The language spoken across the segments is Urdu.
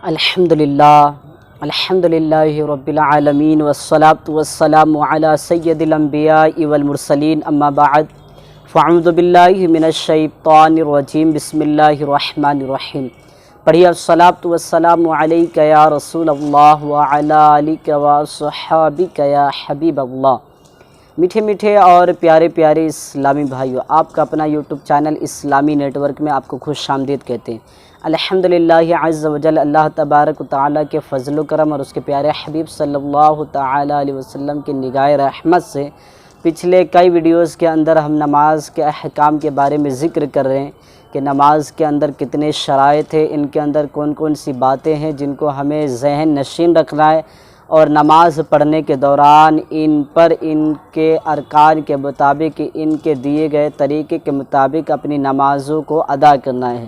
الحمدللہ رب العالمین والصلاة والسلام علی سید الانبیاء والمرسلین اما بعد فاعوذ باللہ من الشیطان الرجیم بسم اللہ الرحمن الرحیم۔ پڑھیے الصلاة والسلام علیک یا رسول اللہ وعلی آلک وصحابک یا حبیب اللہ۔ میٹھے میٹھے اور پیارے پیارے اسلامی بھائیو، آپ کا اپنا یوٹیوب چینل اسلامی نیٹ ورک میں آپ کو خوش آمدید کہتے ہیں۔ الحمدللہ عز وجل، اللہ تبارک و تعالیٰ کے فضل و کرم اور اس کے پیارے حبیب صلی اللہ تعالیٰ علیہ وسلم کی نگاہ رحمت سے پچھلے کئی ویڈیوز کے اندر ہم نماز کے احکام کے بارے میں ذکر کر رہے ہیں کہ نماز کے اندر کتنے شرائط ہیں، ان کے اندر کون کون سی باتیں ہیں جن کو ہمیں ذہن نشین رکھنا ہے، اور نماز پڑھنے کے دوران ان پر ان کے ارکان کے مطابق، ان کے دیے گئے طریقے کے مطابق اپنی نمازوں کو ادا کرنا ہے۔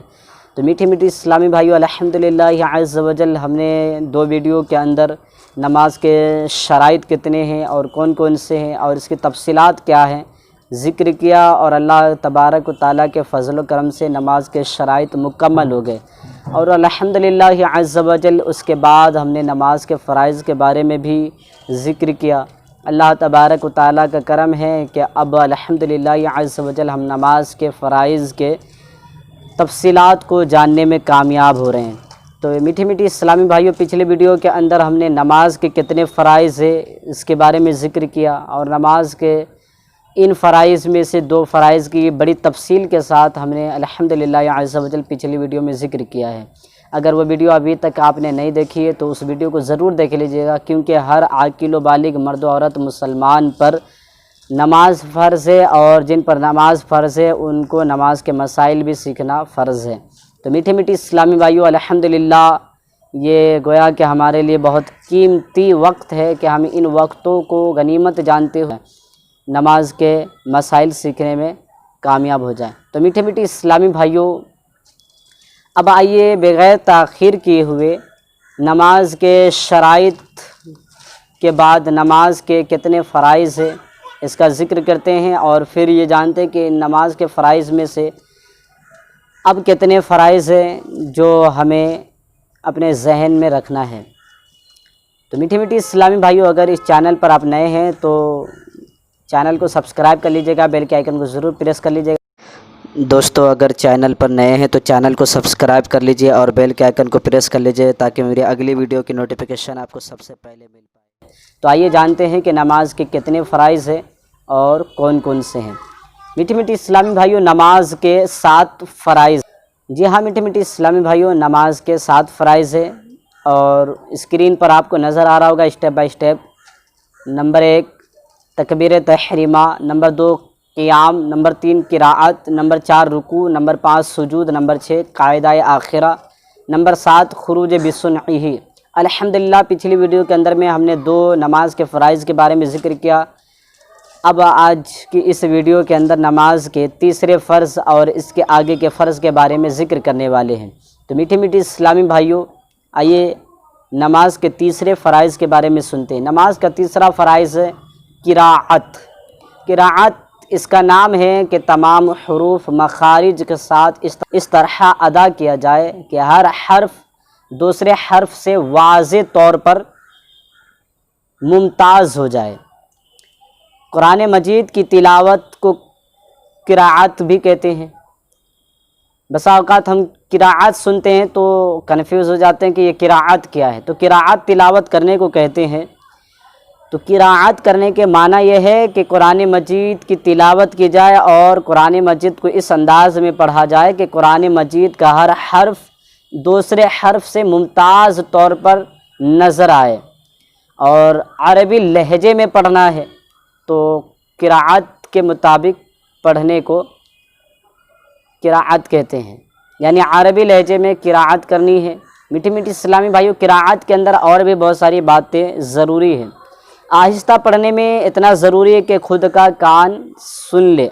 تو میٹھی میٹھی اسلامی بھائیو، الحمدللہ عز وجل، ہم نے دو ویڈیو کے اندر نماز کے شرائط کتنے ہیں اور کون کون سے ہیں اور اس کی تفصیلات کیا ہیں ذکر کیا، اور اللہ تبارک و تعالیٰ کے فضل و کرم سے نماز کے شرائط مکمل ہو گئے، اور الحمدللہ عز وجل اس کے بعد ہم نے نماز کے فرائض کے بارے میں بھی ذکر کیا۔ اللہ تبارک و تعالیٰ کا کرم ہے کہ اب الحمدللہ عز وجل ہم نماز کے فرائض کے تفصیلات کو جاننے میں کامیاب ہو رہے ہیں۔ تو میٹھی میٹھی اسلامی بھائیوں، پچھلے ویڈیو کے اندر ہم نے نماز کے کتنے فرائض ہیں اس کے بارے میں ذکر کیا، اور نماز کے ان فرائض میں سے دو فرائض کی بڑی تفصیل کے ساتھ ہم نے الحمدللہ عز وجل پچھلی ویڈیو میں ذکر کیا ہے۔ اگر وہ ویڈیو ابھی تک آپ نے نہیں دیکھی ہے تو اس ویڈیو کو ضرور دیکھ لیجئے گا، کیونکہ ہر عاقل و بالغ مرد و عورت مسلمان پر نماز فرض ہے، اور جن پر نماز فرض ہے ان کو نماز کے مسائل بھی سیکھنا فرض ہے۔ تو میٹھی میٹھی اسلامی بھائیو، الحمدللہ یہ گویا کہ ہمارے لیے بہت قیمتی وقت ہے کہ ہم ان وقتوں کو غنیمت جانتے ہوئے نماز کے مسائل سیکھنے میں کامیاب ہو جائیں۔ تو میٹھی میٹھی اسلامی بھائیو، اب آئیے بغیر تاخیر کیے ہوئے نماز کے شرائط کے بعد نماز کے کتنے فرائض ہیں اس کا ذکر کرتے ہیں، اور پھر یہ جانتے ہیں کہ نماز کے فرائض میں سے اب کتنے فرائض ہیں جو ہمیں اپنے ذہن میں رکھنا ہے۔ تو میٹھی میٹھی اسلامی بھائیو، اگر اس چینل پر آپ نئے ہیں تو چینل کو سبسکرائب کر لیجئے گا، بیل کے آئیکن کو ضرور پریس کر لیجئے گا۔ دوستو، اگر چینل پر نئے ہیں تو چینل کو سبسکرائب کر لیجئے اور بیل کے آئیکن کو پریس کر لیجئے تاکہ میری اگلی ویڈیو کی نوٹیفیکیشن آپ کو سب سے پہلے مل پائے۔ تو آئیے جانتے ہیں کہ نماز کے کتنے فرائض ہیں اور کون کون سے ہیں۔ میٹھی میٹھی اسلامی بھائیو، نماز کے 7 فرائض۔ جی ہاں میٹھی میٹھی اسلامی بھائیو، نماز کے 7 فرائض ہیں، اور اسکرین پر آپ کو نظر آ رہا ہوگا اسٹیپ بائی اسٹیپ۔ نمبر 1 تکبیر تحریمہ، نمبر 2 قیام، نمبر 3 قراءت، نمبر 4 رکوع، نمبر 5 سجود، نمبر 6 قاعدہ آخرہ، نمبر 7 خروج بسنعہ۔ الحمدللہ پچھلی ویڈیو کے اندر میں ہم نے 2 نماز کے فرائض کے بارے میں ذکر کیا۔ اب آج کی اس ویڈیو کے اندر نماز کے تیسرے فرض اور اس کے آگے کے فرض کے بارے میں ذکر کرنے والے ہیں۔ تو میٹھی میٹھی اسلامی بھائیو، آئیے نماز کے تیسرے فرائض کے بارے میں سنتے ہیں۔ نماز کا تیسرا فرائض ہے قراءت۔ قراءت اس کا نام ہے کہ تمام حروف مخارج کے ساتھ اس طرح ادا کیا جائے کہ ہر حرف دوسرے حرف سے واضح طور پر ممتاز ہو جائے۔ قرآن مجید کی تلاوت کو قراءت بھی کہتے ہیں۔ بسا اوقات ہم قراءت سنتے ہیں تو کنفیوز ہو جاتے ہیں کہ یہ قراءت کیا ہے۔ تو قراءت تلاوت کرنے کو کہتے ہیں۔ تو قراءت کرنے کے معنی یہ ہے کہ قرآن مجید کی تلاوت کی جائے اور قرآن مجید کو اس انداز میں پڑھا جائے کہ قرآن مجید کا ہر حرف دوسرے حرف سے ممتاز طور پر نظر آئے، اور عربی لہجے میں پڑھنا ہے تو قراءت کے مطابق پڑھنے کو قراءت کہتے ہیں، یعنی عربی لہجے میں قراءت کرنی ہے۔ میٹھی میٹھی اسلامی بھائیو، قراءت کے اندر اور بھی بہت ساری باتیں ضروری ہیں۔ آہستہ پڑھنے میں اتنا ضروری ہے کہ خود کا کان سن لے۔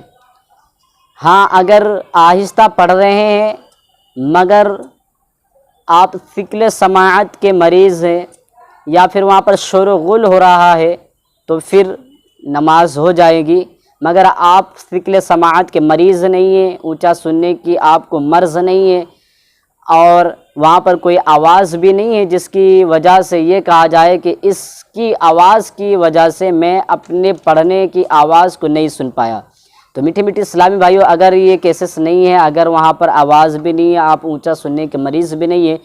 ہاں، اگر آہستہ پڑھ رہے ہیں مگر آپ ثقل سماعت کے مریض ہیں یا پھر وہاں پر شور و غل ہو رہا ہے تو پھر نماز ہو جائے گی، مگر آپ ثقل سماعت کے مریض نہیں ہیں، اونچا سننے کی آپ کو مرض نہیں ہے، اور وہاں پر کوئی آواز بھی نہیں ہے جس کی وجہ سے یہ کہا جائے کہ اس کی آواز کی وجہ سے میں اپنے پڑھنے کی آواز کو نہیں سن پایا۔ تو میٹھے میٹھے اسلامی بھائیوں، اگر یہ کیسز نہیں ہے، اگر وہاں پر آواز بھی نہیں ہے، آپ اونچا سننے کے مریض بھی نہیں ہے،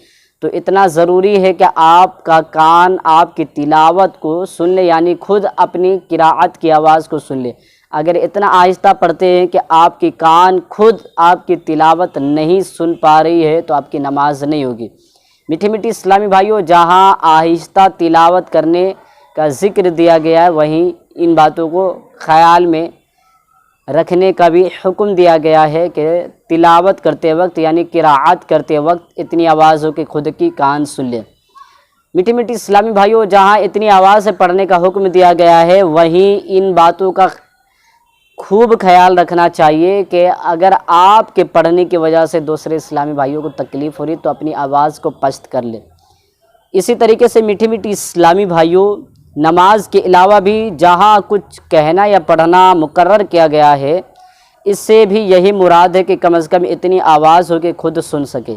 تو اتنا ضروری ہے کہ آپ کا کان آپ کی تلاوت کو سن لے، یعنی خود اپنی قراءت کی آواز کو سن لے۔ اگر اتنا آہستہ پڑھتے ہیں کہ آپ کی کان خود آپ کی تلاوت نہیں سن پا رہی ہے تو آپ کی نماز نہیں ہوگی۔ میٹھی میٹھی اسلامی بھائیوں، جہاں آہستہ تلاوت کرنے کا ذکر دیا گیا ہے، وہیں ان باتوں کو خیال میں رکھنے کا بھی حکم دیا گیا ہے کہ تلاوت کرتے وقت یعنی قراءت کرتے وقت اتنی آواز ہو کہ خود کی کان سن لے۔ میٹھی میٹھی اسلامی بھائیوں، جہاں اتنی آواز سے پڑھنے کا حکم دیا گیا ہے، وہیں ان باتوں کا خوب خیال رکھنا چاہیے کہ اگر آپ کے پڑھنے کی وجہ سے دوسرے اسلامی بھائیوں کو تکلیف ہو رہی تو اپنی آواز کو پست کر لے۔ اسی طریقے سے میٹھی میٹھی اسلامی بھائیوں، نماز کے علاوہ بھی جہاں کچھ کہنا یا پڑھنا مقرر کیا گیا ہے، اس سے بھی یہی مراد ہے کہ کم از کم اتنی آواز ہو کہ خود سن سکے۔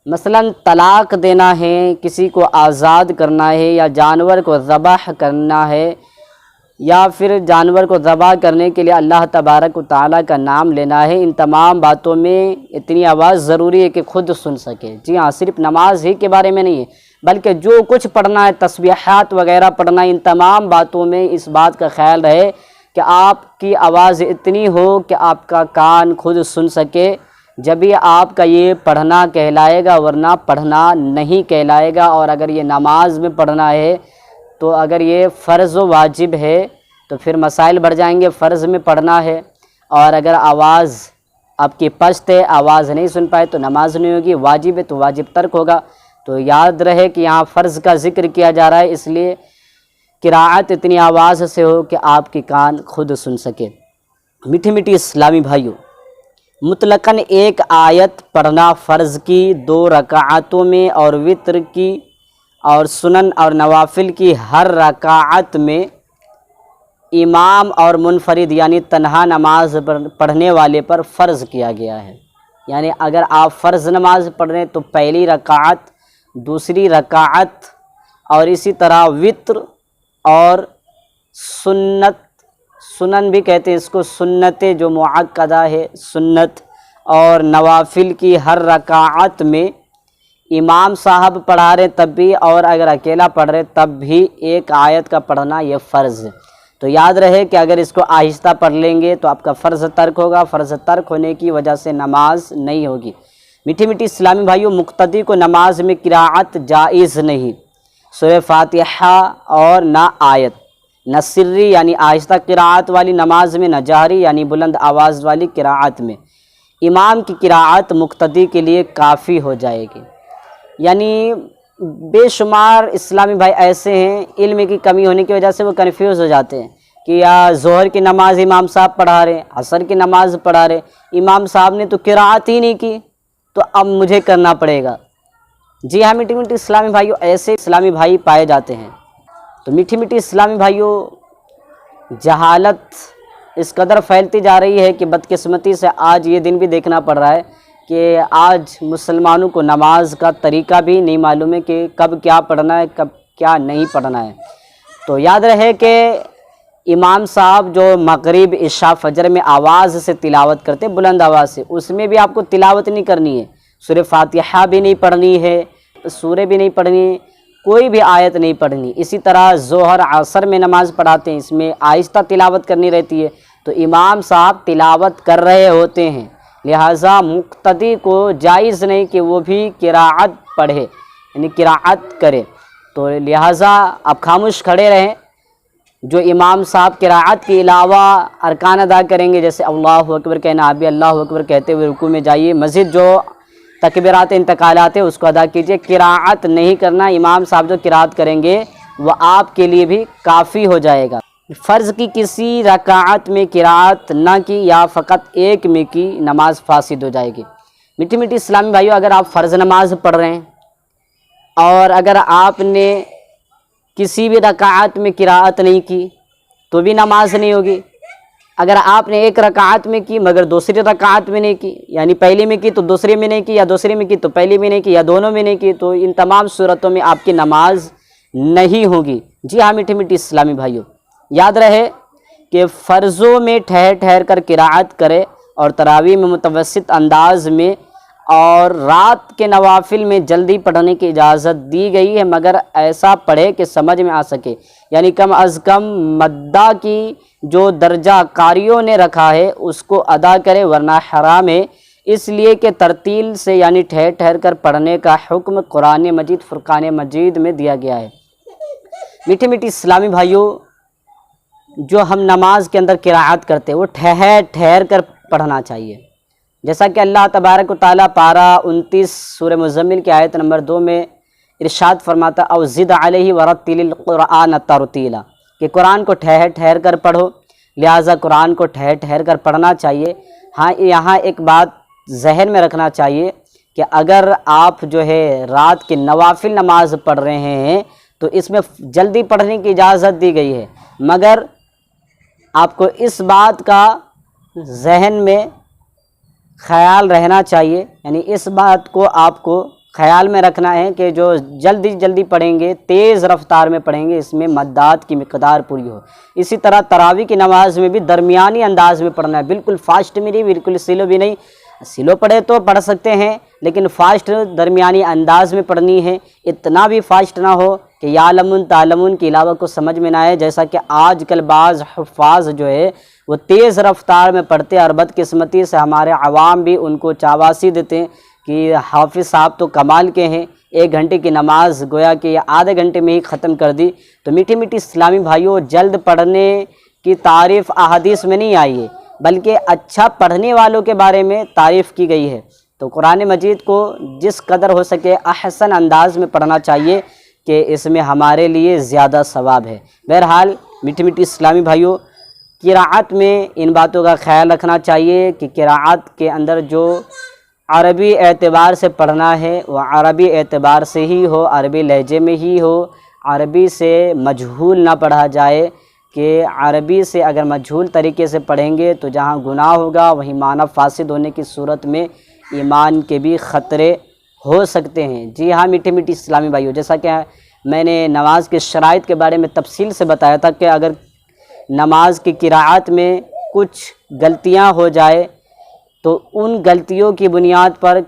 مثلا طلاق دینا ہے، کسی کو آزاد کرنا ہے، یا جانور کو ذبح کرنا ہے، یا پھر جانور کو ذبح کرنے کے لیے اللہ تبارک و تعالیٰ کا نام لینا ہے، ان تمام باتوں میں اتنی آواز ضروری ہے کہ خود سن سکے۔ جی ہاں، صرف نماز ہی کے بارے میں نہیں ہے، بلکہ جو کچھ پڑھنا ہے، تسبیحات وغیرہ پڑھنا ہے، ان تمام باتوں میں اس بات کا خیال رہے کہ آپ کی آواز اتنی ہو کہ آپ کا کان خود سن سکے، جبھی آپ کا یہ پڑھنا کہلائے گا، ورنہ پڑھنا نہیں کہلائے گا۔ اور اگر یہ نماز میں پڑھنا ہے تو اگر یہ فرض و واجب ہے تو پھر مسائل بڑھ جائیں گے، فرض میں پڑھنا ہے، اور اگر آواز آپ کی پست ہے، آواز نہیں سن پائے تو نماز نہیں ہوگی، واجب ہے تو واجب ترک ہوگا۔ تو یاد رہے کہ یہاں فرض کا ذکر کیا جا رہا ہے، اس لیے قراءت اتنی آواز سے ہو کہ آپ کی کان خود سن سکے۔ میٹھی میٹھی اسلامی بھائیوں، مطلقاً ایک آیت پڑھنا فرض کی 2 رکعتوں میں اور وتر کی اور سنن اور نوافل کی ہر رکعت میں امام اور منفرد یعنی تنہا نماز پڑھنے والے پر فرض کیا گیا ہے۔ یعنی اگر آپ فرض نماز پڑھ رہے ہیں تو پہلی رکعت، دوسری رکعت، اور اسی طرح وتر اور سنن بھی کہتے ہیں اس کو، سنت جو مؤکدہ ہے، سنت اور نوافل کی ہر رکعت میں امام صاحب پڑھا رہے تب بھی، اور اگر اکیلا پڑھ رہے تب بھی ایک آیت کا پڑھنا یہ فرض ہے۔ تو یاد رہے کہ اگر اس کو آہستہ پڑھ لیں گے تو آپ کا فرض ترک ہوگا، فرض ترک ہونے کی وجہ سے نماز نہیں ہوگی۔ میٹھی میٹھی اسلامی بھائیوں، مقتدی کو نماز میں قراءت جائز نہیں، سورہ فاتحہ اور نہ آیت، نہ سری یعنی آہستہ قراءت والی نماز میں، نہ جہری یعنی بلند آواز والی قراءت میں۔ امام کی قراءت مقتدی کے لیے کافی ہو جائے گی۔ یعنی بے شمار اسلامی بھائی ایسے ہیں، علم کی کمی ہونے کی وجہ سے وہ کنفیوز ہو جاتے ہیں کہ یا ظہر کی نماز امام صاحب پڑھا رہے، عصر کی نماز پڑھا رہے، امام صاحب نے تو قراءت ہی نہیں کی، تو اب مجھے کرنا پڑے گا۔ جی ہاں میٹھی میٹھی اسلامی بھائیوں، ایسے اسلامی بھائی پائے جاتے ہیں۔ تو میٹھی میٹھی اسلامی بھائیوں، جہالت اس قدر پھیلتی جا رہی ہے کہ بدقسمتی سے آج یہ دن بھی دیکھنا پڑ رہا ہے کہ آج مسلمانوں کو نماز کا طریقہ بھی نہیں معلوم ہے کہ کب کیا پڑھنا ہے، کب کیا نہیں پڑھنا ہے۔ تو یاد رہے کہ امام صاحب جو مغرب، عشاء، فجر میں آواز سے تلاوت کرتے، بلند آواز سے، اس میں بھی آپ کو تلاوت نہیں کرنی ہے، سورہ فاتحہ بھی نہیں پڑھنی ہے، سورے بھی نہیں پڑھنی ہے، کوئی بھی آیت نہیں پڑھنی۔ اسی طرح ظہر، عصر میں نماز پڑھاتے ہیں، اس میں آہستہ تلاوت کرنی رہتی ہے، تو امام صاحب تلاوت کر رہے ہوتے ہیں، لہٰذا مقتدی کو جائز نہیں کہ وہ بھی قراءت پڑھے یعنی قراءت کرے۔ تو لہٰذا آپ خاموش کھڑے رہیں۔ جو امام صاحب قراءت کے علاوہ ارکان ادا کریں گے، جیسے اللہ اکبر کہنا، آپ بھی اللہ اکبر کہتے ہوئے رکوع میں جائیے، مزید جو تکبیرات انتقالات ہیں اس کو ادا کیجیے، قراءت نہیں کرنا۔ امام صاحب جو قراءت کریں گے وہ آپ کے لیے بھی کافی ہو جائے گا۔ فرض کی کسی رکعت میں قراءت نہ کی یا فقط ایک میں کی، نماز فاسد ہو جائے گی۔ میٹھی میٹھی اسلامی بھائیوں، اگر آپ فرض نماز پڑھ رہے ہیں اور اگر آپ نے کسی بھی رکعت میں قراءت نہیں کی تو بھی نماز نہیں ہوگی۔ اگر آپ نے ایک رکعت میں کی مگر دوسری رکعت میں نہیں کی، یعنی پہلی میں کی تو دوسری میں نہیں کی، یا دوسری میں کی تو پہلی میں نہیں کی، یا دونوں میں نہیں کی، تو ان تمام صورتوں میں آپ کی نماز نہیں ہوگی۔ جی ہاں میٹھے میٹھے اسلامی بھائیوں، یاد رہے کہ فرضوں میں ٹھہر ٹھہر کر قرأت کرے اور تراویح میں متوسط انداز میں، اور رات کے نوافل میں جلدی پڑھنے کی اجازت دی گئی ہے، مگر ایسا پڑھے کہ سمجھ میں آ سکے، یعنی کم از کم مدہ کی جو درجہ قاریوں نے رکھا ہے اس کو ادا کرے، ورنہ حرام ہے، اس لیے کہ ترتیل سے یعنی ٹھہر ٹھہر کر پڑھنے کا حکم قرآن مجید فرقان مجید میں دیا گیا ہے۔ میٹھے میٹھے اسلامی بھائیوں، جو ہم نماز کے اندر قرأت کرتے ہیں وہ ٹھہر ٹھہر کر پڑھنا چاہیے، جیسا کہ اللہ تبارک و تعالیٰ پارہ 29 سورہ مزمل کی آیت نمبر 2 میں ارشاد فرماتا او زد علیہ ورتل القرآن ترتیلا، کہ قرآن کو ٹھہر ٹھہر کر پڑھو، لہٰذا قرآن کو ٹھہر ٹھہر کر پڑھنا چاہیے۔ ہاں یہاں ایک بات ذہن میں رکھنا چاہیے کہ اگر آپ جو ہے رات کی نوافل نماز پڑھ رہے ہیں تو اس میں جلدی پڑھنے کی اجازت دی گئی ہے، مگر آپ کو اس بات کا ذہن میں خیال رہنا چاہیے، یعنی اس بات کو آپ کو خیال میں رکھنا ہے کہ جو جلدی جلدی پڑھیں گے، تیز رفتار میں پڑھیں گے، اس میں مدات کی مقدار پوری ہو۔ اسی طرح تراویح کی نماز میں بھی درمیانی انداز میں پڑھنا ہے، بالکل فاسٹ میں نہیں، بالکل سلو بھی نہیں، سلو پڑھے تو پڑھ سکتے ہیں لیکن فاسٹ درمیانی انداز میں پڑھنی ہے، اتنا بھی فاسٹ نہ ہو کہ یعلمون تعلمون کے علاوہ کو سمجھ میں نہ آئے، جیسا کہ آج کل بعض حفاظ جو ہے وہ تیز رفتار میں پڑھتے ہیں، اور بدقسمتی سے ہمارے عوام بھی ان کو چاواسی دیتے ہیں کہ حافظ صاحب تو کمال کے ہیں، 1 گھنٹے کی نماز گویا کہ یہ آدھے گھنٹے میں ہی ختم کر دی۔ تو میٹھی میٹھی اسلامی بھائیوں، جلد پڑھنے کی تعریف احادیث میں نہیں آئی ہے، بلکہ اچھا پڑھنے والوں کے بارے میں تعریف کی گئی ہے۔ تو قرآن مجید کو جس قدر ہو سکے احسن انداز میں پڑھنا چاہیے کہ اس میں ہمارے لیے زیادہ ثواب ہے۔ بہرحال میٹھی میٹھی اسلامی بھائیوں، قراءت میں ان باتوں کا خیال رکھنا چاہیے کہ قراءت کے اندر جو عربی اعتبار سے پڑھنا ہے وہ عربی اعتبار سے ہی ہو، عربی لہجے میں ہی ہو، عربی سے مجہول نہ پڑھا جائے، کہ عربی سے اگر مجہول طریقے سے پڑھیں گے تو جہاں گناہ ہوگا وہیں معنی فاسد ہونے کی صورت میں ایمان کے بھی خطرے ہو سکتے ہیں۔ جی ہاں میٹھے میٹھی اسلامی بھائیوں، جیسا کہ میں نے نماز کے شرائط کے بارے میں تفصیل سے بتایا تھا کہ اگر نماز کی قراءت میں کچھ غلطیاں ہو جائے تو ان غلطیوں کی بنیاد پر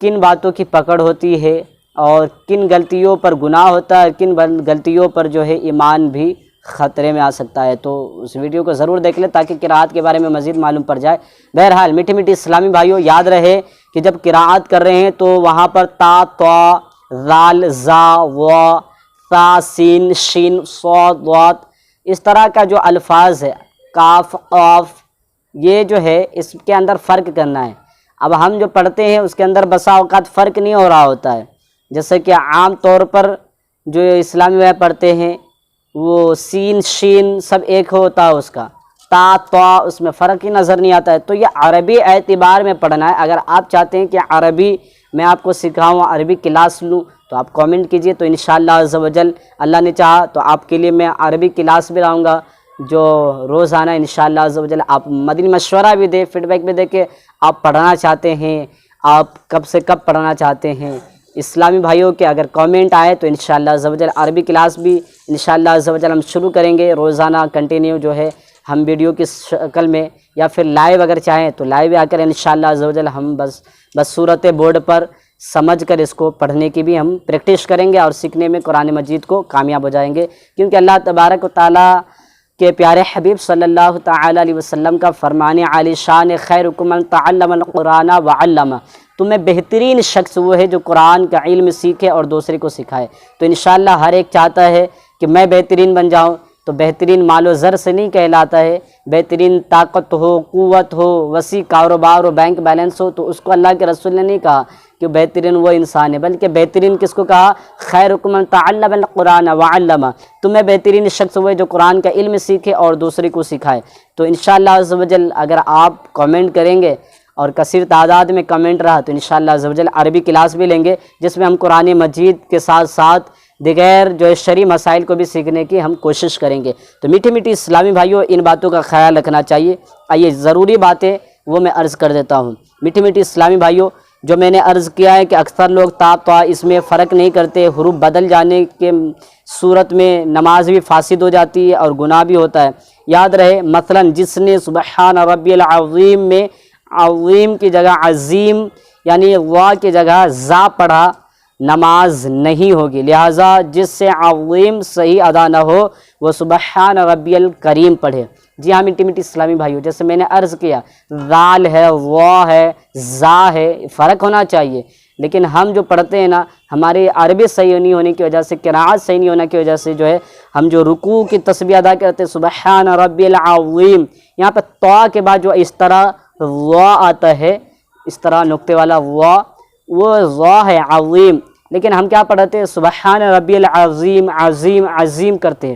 کن باتوں کی پکڑ ہوتی ہے اور کن غلطیوں پر گناہ ہوتا ہے، کن غلطیوں پر جو ہے ایمان بھی خطرے میں آ سکتا ہے۔ تو اس ویڈیو کو ضرور دیکھ لیں تاکہ قراءت کے بارے میں مزید معلوم پڑ جائے۔ بہرحال میٹھی میٹھی اسلامی بھائیوں، یاد رہے کہ جب قراءت کر رہے ہیں تو وہاں پر تا، طا، ذال، زا، وا، ثا، سین، شین، صاد، ضاد، اس طرح کا جو الفاظ ہے، کاف، قاف، یہ جو ہے اس کے اندر فرق کرنا ہے۔ اب ہم جو پڑھتے ہیں اس کے اندر بسا اوقات فرق نہیں ہو رہا ہوتا ہے، جیسے کہ عام طور پر جو اسلامی بھائی پڑھتے ہیں وہ سین شین سب ایک ہوتا ہے، اس کا تا طا اس میں فرق ہی نظر نہیں آتا ہے۔ تو یہ عربی اعتبار میں پڑھنا ہے۔ اگر آپ چاہتے ہیں کہ عربی میں آپ کو سکھاؤں، عربی کلاس لوں، تو آپ کامنٹ کیجئے، تو انشاءاللہ عز و جل اللہ نے چاہا تو آپ کے لیے میں عربی کلاس بھی لاؤں گا جو روزانہ انشاءاللہ عز و جل آپ مدنی مشورہ بھی دیں، فیڈ بیک بھی دے کہ آپ پڑھنا چاہتے ہیں، آپ کب سے کب پڑھنا چاہتے ہیں۔ اسلامی بھائیوں کے اگر کامنٹ آئے تو انشاءاللہ عز و جل عربی کلاس بھی انشاءاللہ عز و جل ہم شروع کریں گے، روزانہ کنٹینیو جو ہے ہم ویڈیو کی شکل میں یا پھر لائیو اگر چاہیں تو لائیو آ کر انشاءاللہ عز و جل ہم بس صورت بورڈ پر سمجھ کر اس کو پڑھنے کی بھی ہم پریکٹس کریں گے اور سیکھنے میں قرآن مجید کو کامیاب ہو جائیں گے، کیونکہ اللہ تبارک و تعالیٰ کے پیارے حبیب صلی اللہ تعالی علیہ وسلم کا فرمان عالی شان خیرکم من تعلم القرآن وعلمہ، تمہیں بہترین شخص وہ ہے جو قرآن کا علم سیکھے اور دوسرے کو سکھائے۔ تو انشاءاللہ ہر ایک چاہتا ہے کہ میں بہترین بن جاؤں، تو بہترین مال و زر سے نہیں کہلاتا ہے، بہترین طاقت ہو، قوت ہو، وسیع کاروبار ہو، بینک بیلنس ہو، تو اس کو اللہ کے رسول نے نہیں کہا کہ بہترین وہ انسان ہے، بلکہ بہترین کس کو کہا؟ خیرکم من تعلم القرآن وعلمہ، تمہیں بہترین شخص وہ ہے جو قرآن کا علم سیکھے اور دوسرے کو سکھائے۔ تو انشاءاللہ عز و جل اگر آپ کامنٹ کریں گے اور کثیر تعداد میں کمنٹ رہا تو انشاءاللہ عز و جل عربی کلاس بھی لیں گے، جس میں ہم قرآن مجید کے ساتھ ساتھ دیگر جو ہے شرعی مسائل کو بھی سیکھنے کی ہم کوشش کریں گے۔ تو میٹھی میٹھی اسلامی بھائیوں، ان باتوں کا خیال رکھنا چاہیے۔ آئیے ضروری باتیں وہ میں عرض کر دیتا ہوں۔ میٹھی میٹھی اسلامی بھائیوں، جو میں نے عرض کیا ہے کہ اکثر لوگ تا طا اس میں فرق نہیں کرتے، حروف بدل جانے کے صورت میں نماز بھی فاسد ہو جاتی ہے اور گناہ بھی ہوتا ہے۔ یاد رہے، مثلا جس نے سبحان ربی العظیم میں عظیم کی جگہ عظیم یعنی وا کی جگہ زا پڑھا، نماز نہیں ہوگی۔ لہٰذا جس سے عظیم صحیح ادا نہ ہو وہ سبحان ربی الکریم پڑھے۔ جی ہاں میٹھی میٹھی اسلامی بھائیوں، جیسے میں نے عرض کیا، ذال ہے، وا ہے، زا ہے، فرق ہونا چاہیے، لیکن ہم جو پڑھتے ہیں نا، ہماری عربی صحیح نہیں ہونے کی وجہ سے، قراءت صحیح نہیں ہونے کی وجہ سے جو ہے ہم جو رکوع کی تسبیح ادا کرتے ہیں سبحان ربی العظیم، یہاں پہ طا کے بعد جو اس طرح وا آتا ہے، اس طرح نقطے والا وا، وہ وا ہے عظیم، لیکن ہم کیا پڑھتے ہیں سبحان ربی العظیم، عظیم عظیم کرتے ہیں،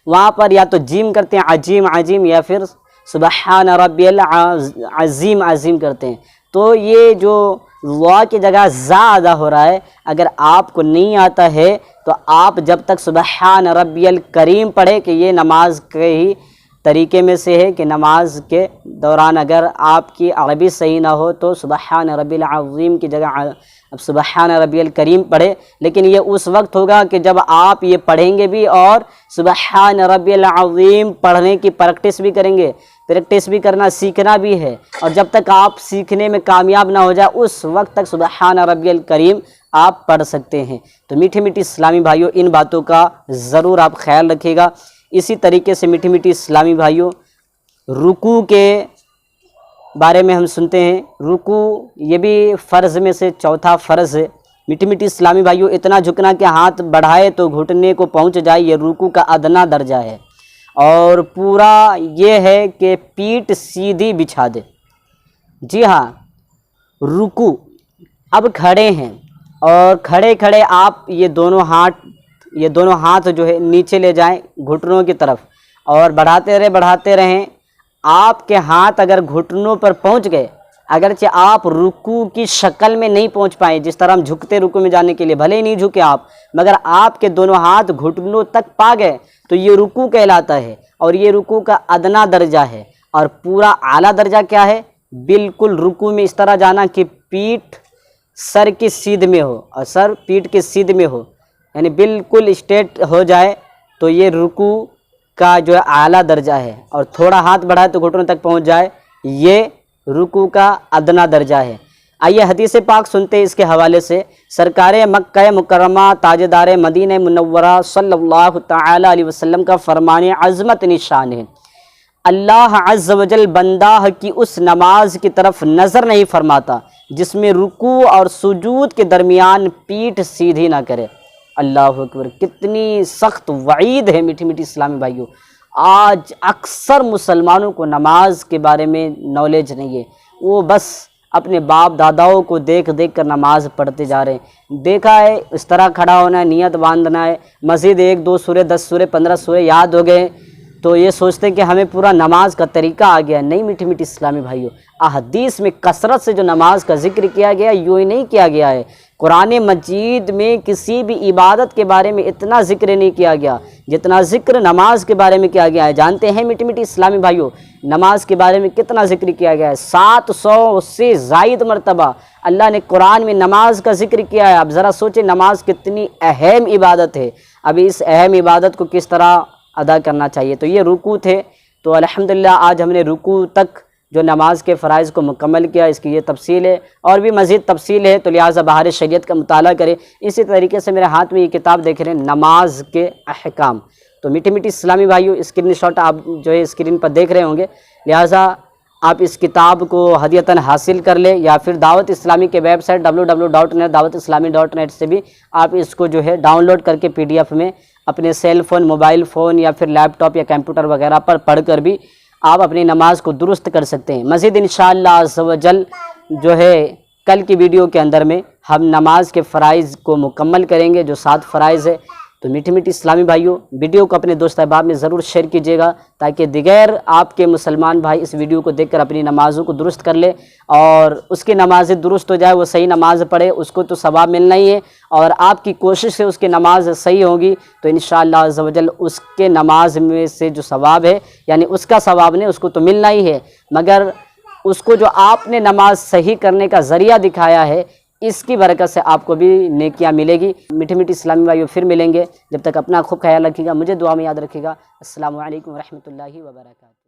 وہاں پر یا تو جیم کرتے ہیں عجیم عظیم، یا پھر سبحان ربی العظیم عظیم کرتے ہیں۔ تو یہ جو وا کی جگہ زا ادا ہو رہا ہے، اگر آپ کو نہیں آتا ہے تو آپ جب تک سبحان ربی الکریم پڑھے، کہ یہ نماز کے ہی طریقے میں سے ہے کہ نماز کے دوران اگر آپ کی عربی صحیح نہ ہو تو سبحان ربی العظیم کی جگہ اب سبحان ربی الکریم پڑھے، لیکن یہ اس وقت ہوگا کہ جب آپ یہ پڑھیں گے بھی اور سبحان ربی العظیم پڑھنے کی پریکٹس بھی کریں گے۔ پریکٹس بھی کرنا سیکھنا بھی ہے، اور جب تک آپ سیکھنے میں کامیاب نہ ہو جائے اس وقت تک سبحان ربی الکریم آپ پڑھ سکتے ہیں۔ تو میٹھی میٹھی اسلامی بھائیوں، ان باتوں کا ضرور آپ خیال رکھیے گا۔ اسی طریقے سے میٹھی میٹھی اسلامی بھائیوں، رکوع کے بارے میں ہم سنتے ہیں، رکوع یہ بھی فرض میں سے چوتھا فرض ہے۔ میٹھی میٹھی اسلامی بھائیوں، اتنا جھکنا کہ ہاتھ بڑھائے تو گھٹنے کو پہنچ جائے، یہ رکوع کا ادنا درجہ ہے، اور پورا یہ ہے کہ پیٹھ سیدھی بچھا دے۔ جی ہاں، رکوع اب کھڑے ہیں، اور کھڑے کھڑے آپ یہ دونوں ہاتھ جو ہے نیچے لے جائیں گھٹنوں کی طرف، اور بڑھاتے رہیں۔ آپ کے ہاتھ اگر گھٹنوں پر پہنچ گئے، اگرچہ آپ رکوع کی شکل میں نہیں پہنچ پائیں، جس طرح ہم جھکتے رکوع میں جانے کے لیے، بھلے ہی نہیں جھکے آپ، مگر آپ کے دونوں ہاتھ گھٹنوں تک پا گئے تو یہ رکوع کہلاتا ہے، اور یہ رکوع کا ادنا درجہ ہے۔ اور پورا اعلیٰ درجہ کیا ہے؟ بالکل رکوع میں اس طرح جانا کہ پیٹھ سر کی سیدھ میں ہو، اور سر پیٹھ کے سیدھ میں ہو، یعنی بالکل اسٹریٹ ہو جائے، تو یہ رکوع کا جو ہے اعلیٰ درجہ ہے، اور تھوڑا ہاتھ بڑھائے تو گھٹنوں تک پہنچ جائے، یہ رکوع کا ادنا درجہ ہے۔ آئیے حدیث پاک سنتے اس کے حوالے سے۔ سرکار مکہ مکرمہ تاجدار مدینہ منورہ صلی اللہ تعالی علیہ وسلم کا فرمان عظمت نشان ہے، اللہ عز و جل بندہ کی اس نماز کی طرف نظر نہیں فرماتا جس میں رکوع اور سجود کے درمیان پیٹھ سیدھی نہ کرے۔ اللہ اکبر، کتنی سخت وعید ہے میٹھی میٹھی اسلامی بھائیوں۔ آج اکثر مسلمانوں کو نماز کے بارے میں نالج نہیں ہے، وہ بس اپنے باپ داداؤں کو دیکھ کر نماز پڑھتے جا رہے ہیں۔ دیکھا ہے اس طرح کھڑا ہونا ہے، نیت باندھنا ہے، مزید 1 2 سورے 10 سورے 15 سورے یاد ہو گئے تو یہ سوچتے ہیں کہ ہمیں پورا نماز کا طریقہ آ گیا ہے۔ نہیں میٹھی میٹھی اسلامی بھائیوں، احادیث میں کثرت سے جو نماز کا ذکر کیا گیا یوں ہی نہیں کیا گیا ہے۔ قرآن مجید میں کسی بھی عبادت کے بارے میں اتنا ذکر نہیں کیا گیا جتنا ذکر نماز کے بارے میں کیا گیا ہے۔ جانتے ہیں میٹھی میٹھی اسلامی بھائیوں، نماز کے بارے میں کتنا ذکر کیا گیا ہے؟ 700 سے زائد مرتبہ اللہ نے قرآن میں نماز کا ذکر کیا ہے۔ اب ذرا سوچیں نماز کتنی اہم عبادت ہے، اب اس اہم عبادت کو کس طرح ادا کرنا چاہیے۔ تو یہ رکوع تھے، تو الحمدللہ آج ہم نے رکوع تک جو نماز کے فرائض کو مکمل کیا، اس کی یہ تفصیل ہے، اور بھی مزید تفصیل ہے، تو لہٰذا بہار شریعت کا مطالعہ کریں۔ اسی طریقے سے میرے ہاتھ میں یہ کتاب دیکھ رہے ہیں، نماز کے احکام۔ تو میٹھی میٹھی اسلامی بھائیوں، اسکرین شاٹ آپ جو ہے اسکرین پر دیکھ رہے ہوں گے، لہٰذا آپ اس کتاب کو ہدیتاً حاصل کر لیں، یا پھر دعوت اسلامی کے ویب سائٹ www.dawatislami.net سے بھی آپ اس کو جو ہے ڈاؤن لوڈ کر کے PDF میں اپنے سیل فون، موبائل فون یا پھر لیپ ٹاپ یا کمپیوٹر وغیرہ پر پڑھ کر بھی آپ اپنی نماز کو درست کر سکتے ہیں۔ مزید انشاءاللہ عز و جل جو ہے کل کی ویڈیو کے اندر میں ہم نماز کے فرائض کو مکمل کریں گے، جو 7 فرائض ہے۔ تو میٹھے میٹھے اسلامی بھائیوں، ویڈیو کو اپنے دوست احباب میں ضرور شیئر کیجیے گا تاکہ دیگر آپ کے مسلمان بھائی اس ویڈیو کو دیکھ کر اپنی نمازوں کو درست کر لے، اور اس کی نمازیں درست ہو جائے، وہ صحیح نماز پڑھے، اس کو تو ثواب ملنا ہی ہے، اور آپ کی کوشش سے اس کی نماز صحیح ہوگی تو انشاءاللہ عز و جل اس کے نماز میں سے جو ثواب ہے، یعنی اس کا ثواب نہیں، اس کو تو ملنا ہی ہے، مگر اس کو جو آپ نے نماز صحیح کرنے کا ذریعہ دکھایا ہے، اس کی برکت سے آپ کو بھی نیکیاں ملے گی۔ میٹھے میٹھے اسلامی بھائیوں، پھر ملیں گے، جب تک اپنا خوب خیال رکھیے گا، مجھے دعا میں یاد رکھیے گا۔ السلام علیکم ورحمۃ اللہ وبرکاتہ۔